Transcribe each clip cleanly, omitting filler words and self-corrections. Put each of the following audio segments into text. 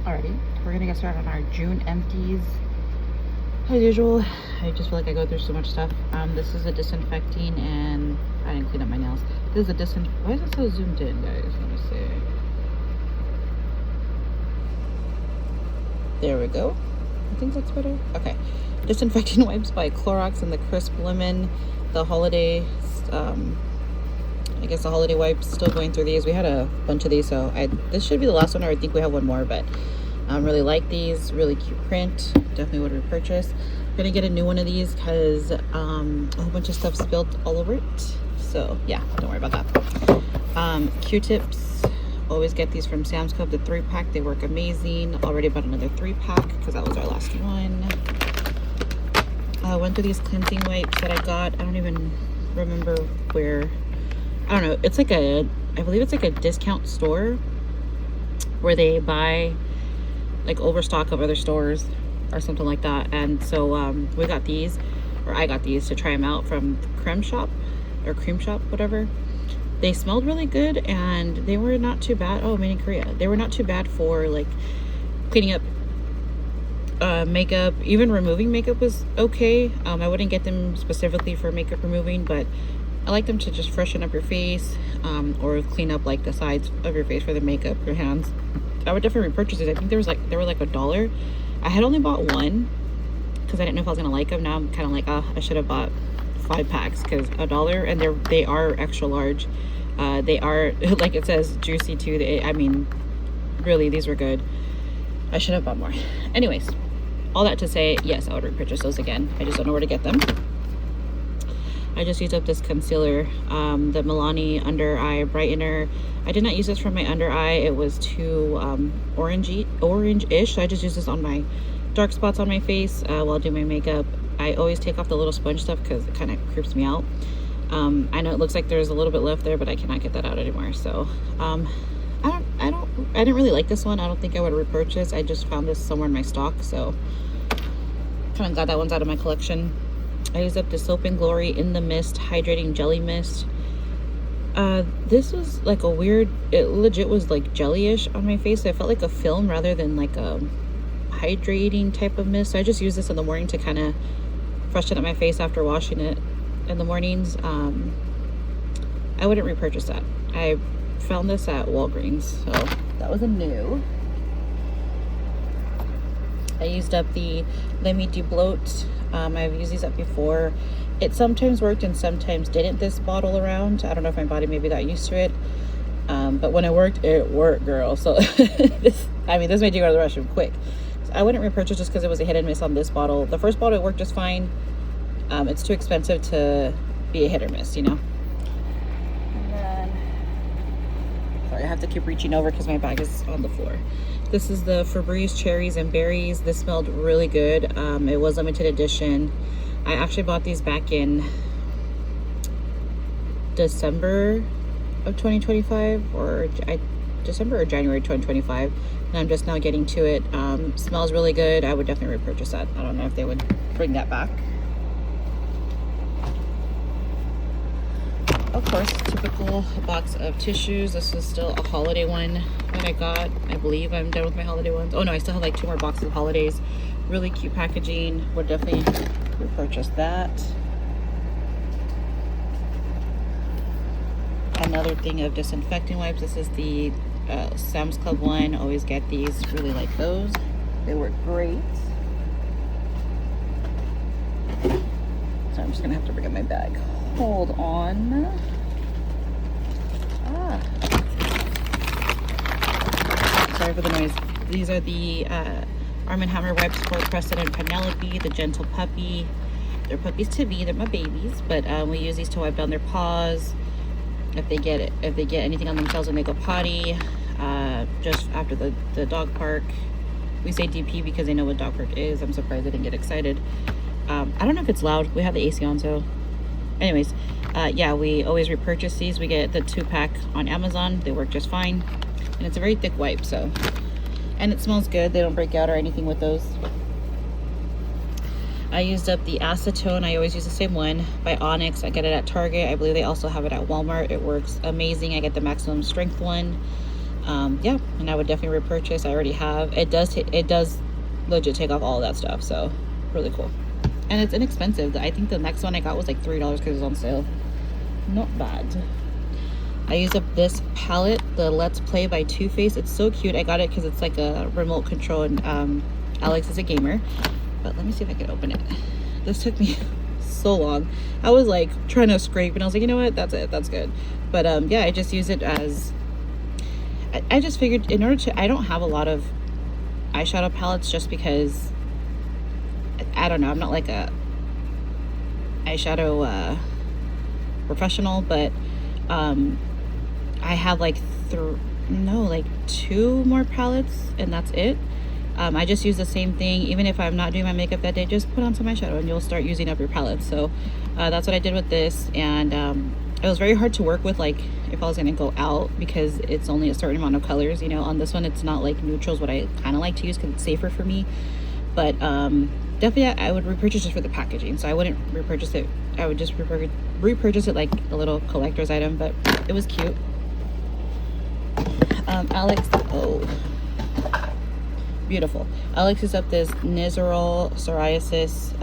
Alrighty, we're gonna get started on our June empties. As usual, I just feel like I go through so much stuff. This is a disinfecting, and I didn't clean up my nails. This is a why is it so zoomed in, guys? Let me see. There we go. I think that's better. Okay. Disinfecting wipes by Clorox and the Crisp Lemon. The holiday, I guess the holiday wipes, still going through these. We had a bunch of these, so this should be the last one, or I think we have one more, but really like these. Really cute print. Definitely would repurchase. Gonna get a new one of these because a whole bunch of stuff spilled all over it. So yeah, don't worry about that. Q-tips. Always get these from Sam's Club, the 3-pack. They work amazing. Already bought another 3-pack because that was our last one. Went through these cleansing wipes that I got. I don't even remember where. I don't know. It's like I believe it's like a discount store where they buy like overstock of other stores or something like that. And so we got these, or I got these to try them out from Cream Shop, whatever. They smelled really good and they were not too bad. Oh, made in Korea. They were not too bad for like cleaning up makeup. Even removing makeup was okay. I wouldn't get them specifically for makeup removing, but I like them to just freshen up your face, or clean up like the sides of your face for the makeup, your hands. I would definitely repurchase it. I think they were like $1. I had only bought one because I didn't know if I was gonna like them. Now I'm kind of like, I should have bought 5 packs because $1, and they are extra large. They are, like it says, juicy too. I mean, really, these were good. I should have bought more. Anyways, all that to say, yes, I would repurchase those again. I just don't know where to get them. I just used up this concealer, the Milani Under Eye Brightener. I did not use this for my under eye. It was too orange-ish, so I just used this on my dark spots on my face while doing my makeup. I always take off the little sponge stuff because it kind of creeps me out. I know it looks like there's a little bit left there, but I cannot get that out anymore. So I didn't really like this one. I don't think I would repurchase. I just found this somewhere in my stock, so kind of glad that one's out of my collection. I used up the Soap and Glory In the Mist Hydrating Jelly Mist. This was like a weird, it legit was like jelly-ish on my face. So I felt like a film rather than like a hydrating type of mist. So I just use this in the morning to kind of freshen up my face after washing it in the mornings. I wouldn't repurchase that. I found this at Walgreens, so that was a new. I used up the Let Me De-Bloat. I've used these up before. It sometimes worked and sometimes didn't this bottle around. I don't know if my body maybe got used to it. But when it worked, girl. So this made you go to the restroom quick. So I wouldn't repurchase just because it was a hit and miss on this bottle. The first bottle, it worked just fine. It's too expensive to be a hit or miss, you know? And then, sorry, I have to keep reaching over because my bag is on the floor. This is the Febreze Cherries and Berries. This smelled really good. It was limited edition. I actually bought these back in December of 2025, or December or January 2025, and I'm just now getting to it. Smells really good. I would definitely repurchase that. I don't know if they would bring that back. Of course, typical box of tissues. This is still a holiday one that I got. I believe I'm done with my holiday ones. Oh no, I still have like 2 more boxes of holidays. Really cute packaging. Would definitely repurchase that. Another thing of disinfecting wipes. This is the Sam's Club one. Always get these. Really like those. They work great. So I'm just gonna have to bring up my bag. Hold on. Sorry for the noise. These are the Arm & Hammer wipes for Preston and Penelope, the Gentle Puppy. They're puppies to be. They're my babies, but we use these to wipe down their paws if they get anything on themselves when they go potty. Just after the dog park. We say DP because they know what dog park is. I'm surprised they didn't get excited. I don't know if it's loud. We have the AC on, so anyways, yeah, we always repurchase these. We get the 2-pack on Amazon. They work just fine, and it's a very thick wipe, so, and it smells good. They don't break out or anything with those. I used up the acetone. I always use the same one by Onyx. I get it at Target. I believe they also have it at Walmart. It works amazing. I get the maximum strength one. Yeah, and I would definitely repurchase. I already have. It does legit take off all of that stuff, so really cool. And it's inexpensive. I think the next one I got was like $3 because it was on sale. Not bad. I use up this palette, the Let's Play by Too Faced. It's so cute. I got it because it's like a remote control, and Alex is a gamer. But let me see if I can open it. This took me so long. I was like trying to scrape, and I was like, you know what? That's it. That's good. But yeah, I just use it as. I just figured in order to. I don't have a lot of eyeshadow palettes just because. I don't know. I'm not like a eyeshadow professional, but I have like like 2 more palettes, and that's it. I just use the same thing. Even if I'm not doing my makeup that day, just put on some eyeshadow and you'll start using up your palettes. So that's what I did with this, and it was very hard to work with, like if I was gonna go out, because it's only a certain amount of colors. You know, on this one it's not like neutrals, what I kind of like to use because it's safer for me. But definitely I would repurchase it for the packaging, so I wouldn't repurchase it. I would just repurchase it like a little collector's item, but it was cute. Alex, oh, beautiful. Alex is up this Nizoral psoriasis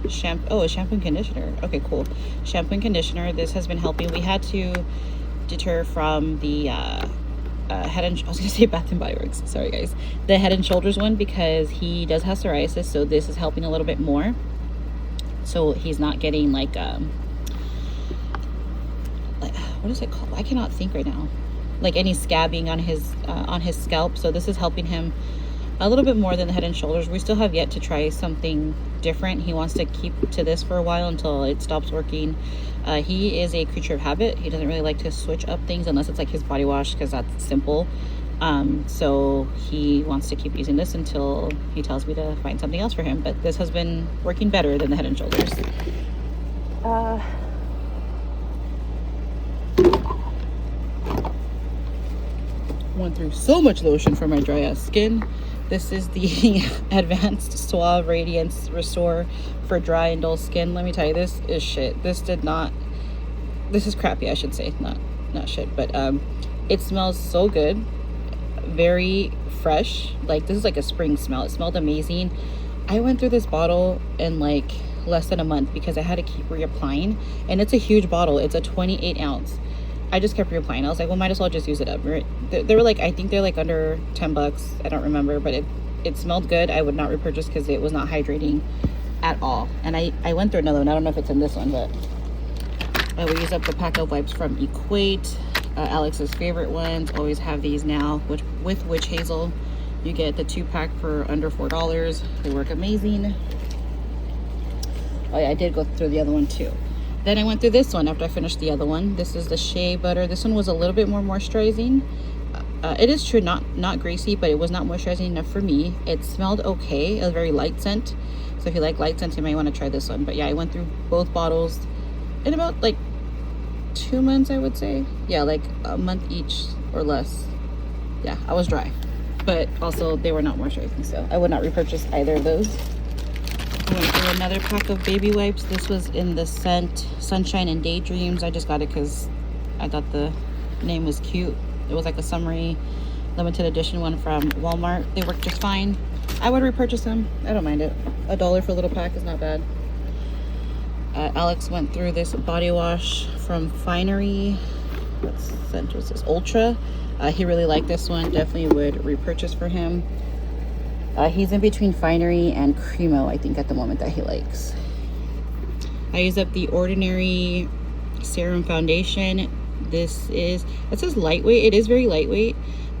shampoo. Oh, a shampoo and conditioner. Okay, cool. Shampoo and conditioner. This has been helping. We had to deter from the Head and I was gonna say Bath and Body Works. Sorry guys, the Head and Shoulders one, because he does have psoriasis, so this is helping a little bit more. So he's not getting like what is it called? I cannot think right now. Like any scabbing on his scalp. So this is helping him a little bit more than the Head and Shoulders. We still have yet to try something different. He wants to keep to this for a while until it stops working. He is a creature of habit. He doesn't really like to switch up things unless it's like his body wash, because that's simple. So he wants to keep using this until he tells me to find something else for him. But this has been working better than the Head and Shoulders. Went through so much lotion for my dry ass skin. This is the Advanced Suave Radiance Restore for dry and dull skin. Let me tell you, this is shit. This is crappy, I should say. Not shit, but it smells so good. Very fresh. Like, this is like a spring smell. It smelled amazing. I went through this bottle in like less than a month because I had to keep reapplying, and it's a huge bottle. It's a 28 ounce. I just kept reapplying. I was like, well, might as well just use it up. They were like, I think they're like under $10. I don't remember, but it smelled good. I would not repurchase because it was not hydrating at all. And I went through another one. I don't know if it's in this one, but we use up the pack of wipes from Equate. Alex's favorite ones. Always have these now, with Witch Hazel. You get the 2-pack for under $4. They work amazing. Oh yeah, I did go through the other one too. Then I went through this one after I finished the other one. This is the Shea Butter. This one was a little bit more moisturizing. It is true, not greasy, but it was not moisturizing enough for me. It smelled okay. A very light scent. So if you like light scents, you might want to try this one. But yeah, I went through both bottles in about like 2 months, I would say. Yeah, like a month each or less. Yeah, I was dry. But also they were not moisturizing, so I would not repurchase either of those. I went through another pack of baby wipes. This was in the scent Sunshine and Daydreams. I just got it because I thought the name was cute. It was like a summery limited edition one from Walmart. They work just fine. I would repurchase them. I don't mind it. $1 for a little pack is not bad. Alex went through this body wash from Finery. What scent was this? Ultra. He really liked this one. Definitely would repurchase for him. He's in between Finery and Cremo, I think, at the moment, that he likes. I use up the Ordinary Serum Foundation. It says lightweight. It is very lightweight,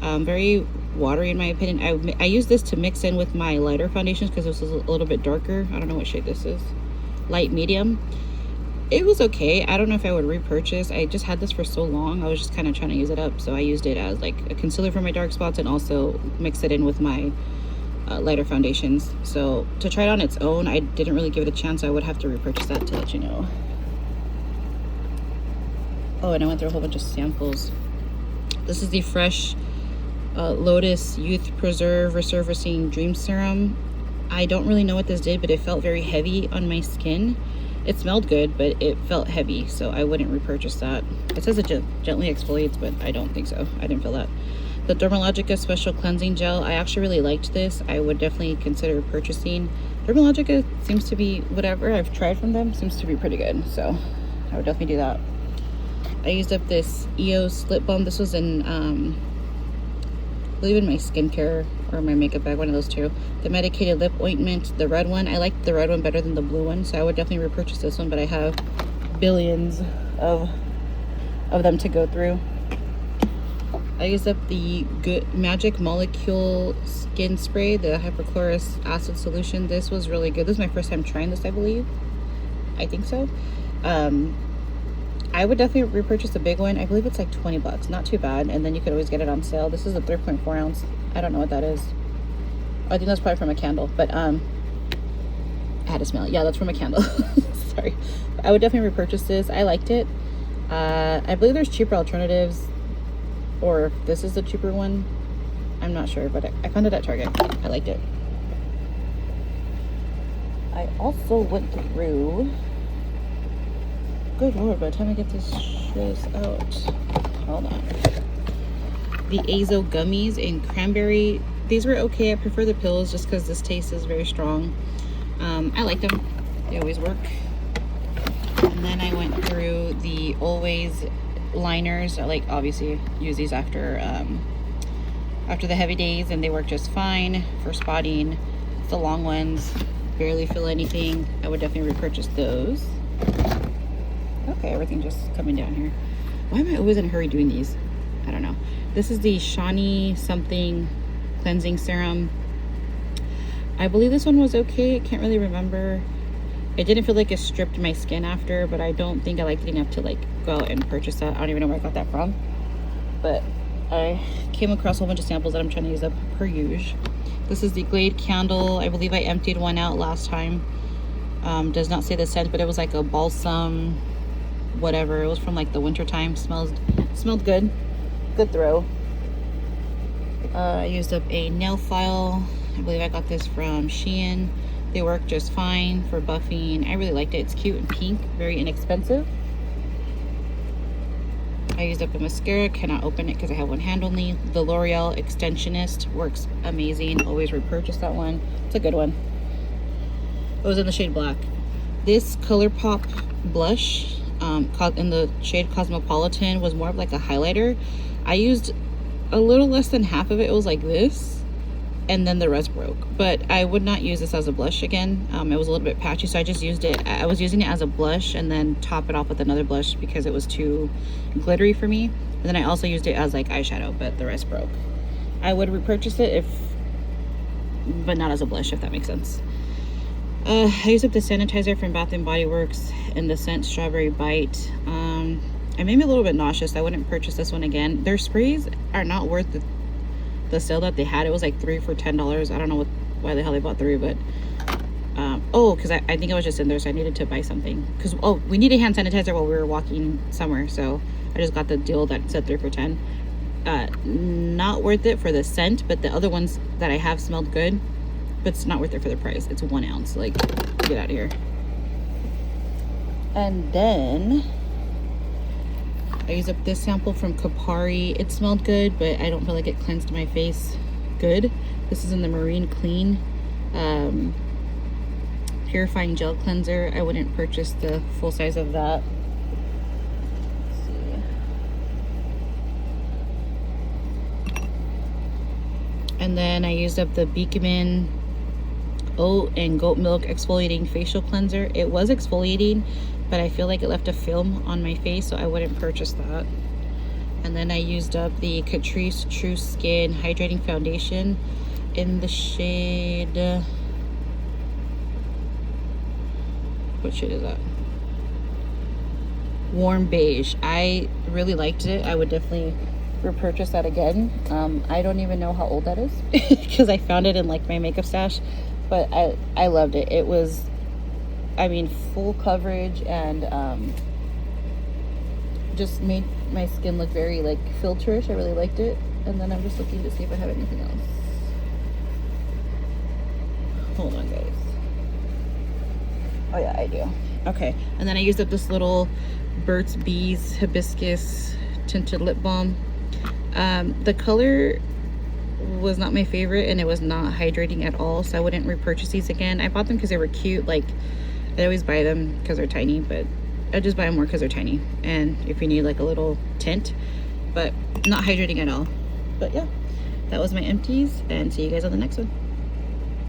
very watery in my opinion. I use this to mix in with my lighter foundations because this is a little bit darker. I don't know what shade this is. Light medium. It was okay. I don't know if I would repurchase. I just had this for so long. I was just kind of trying to use it up, so I used it as like a concealer for my dark spots and also mix it in with my lighter foundations. So to try it on its own, I didn't really give it a chance. I would have to repurchase that to let you know. Oh, and I went through a whole bunch of samples. This is the Fresh Lotus Youth Preserve Resurfacing Dream Serum. I don't really know what this did, but it felt very heavy on my skin. It smelled good, but it felt heavy, so I wouldn't repurchase that. It says it gently exfoliates, but I don't think so. I didn't feel that. The Dermalogica Special Cleansing Gel. I actually really liked this. I would definitely consider purchasing. Dermalogica seems to be, whatever I've tried from them, seems to be pretty good. So I would definitely do that. I used up this EOS lip balm. This was in, I believe in my skincare or my makeup bag, one of those two. The medicated lip ointment, the red one. I liked the red one better than the blue one, so I would definitely repurchase this one, but I have billions of them to go through. I used up the Good Magic Molecule Skin Spray, the hypochlorous acid solution. This was really good. This is my first time trying this, I believe. I think so. I would definitely repurchase the big one. I believe it's like 20 bucks. Not too bad. And then you could always get it on sale. This is a 3.4 ounce. I don't know what that is. I think that's probably from a candle. But I had to smell it. Yeah, that's from a candle. Sorry. I would definitely repurchase this. I liked it. I believe there's cheaper alternatives. Or if this is the cheaper one. I'm not sure. But I found it at Target. I liked it. I also went through... Good lord, by the time I get this out, hold on. The Azo gummies in cranberry. These were okay. I prefer the pills just because this taste is very strong. I like them. They always work. And then I went through the Always liners. I like obviously use these after the heavy days, and they work just fine for spotting. The long ones barely feel anything. I would definitely repurchase those. Okay, everything just coming down here. Why am I always in a hurry doing these? I don't know. This is the Shani something cleansing serum. I believe this one was okay. I can't really remember. It didn't feel like it stripped my skin after, but I don't think I liked it enough to like go out and purchase that. I don't even know where I got that from. But I came across a whole bunch of samples that I'm trying to use up per usual. This is the Glade candle. I believe I emptied one out last time. Does not say the scent, but it was like a balsam whatever. It was from like the winter time. Smelled good. Good throw. I used up a nail file. I believe I got this from Shein. They work just fine for buffing. I really liked it. It's cute and pink, very inexpensive. I used up a mascara. Cannot open it because I have one hand only. The L'Oreal Extensionist works amazing. Always repurchase that one. It's a good one. It was in the shade black. This ColourPop blush in the shade Cosmopolitan was more of like a highlighter. I used a little less than half of it. It was like this, and then the rest broke. But I would not use this as a blush again. It was a little bit patchy, so I just used it. I was using it as a blush and then top it off with another blush because it was too glittery for me. And then I also used it as like eyeshadow, but the rest broke. I would repurchase it but not as a blush, if that makes sense. I used up the sanitizer from Bath & Body Works in the scent Strawberry Bite. It made me a little bit nauseous. I wouldn't purchase this one again. Their sprays are not worth the sale that they had. It was like 3 for $10. I don't know why the hell they bought 3, but because I think I was just in there, so I needed to buy something. Because we needed hand sanitizer while we were walking somewhere, so I just got the deal that said 3 for $10. Not worth it for the scent, but the other ones that I have smelled good. But it's not worth it for the price. It's 1 ounce. Like, get out of here. And then I used up this sample from Kapari. It smelled good, but I don't feel like it cleansed my face good. This is in the Marine Clean Purifying Gel Cleanser. I wouldn't purchase the full size of that. Let's see. And then I used up the Beekman oat and goat milk exfoliating facial cleanser. It was exfoliating, but I feel like it left a film on my face, so I wouldn't purchase that. And then I used up the Catrice True Skin Hydrating Foundation in the shade, what shade is that? Warm Beige. I really liked it. I would definitely repurchase that again. I don't even know how old that is because I found it in like my makeup stash, but I loved it. It was, I mean, full coverage and just made my skin look very like filterish. I really liked it. And then I'm just looking to see if I have anything else. Hold on, guys. Oh yeah, I do. Okay, and then I used up this little Burt's Bees Hibiscus tinted lip balm. The color was not my favorite, and it was not hydrating at all, so I wouldn't repurchase these again. I bought them because they were cute. Like, I always buy them because they're tiny, but I just buy them more because they're tiny, and if you need like a little tint, but not hydrating at all. But yeah, that was my empties, and see you guys on the next one.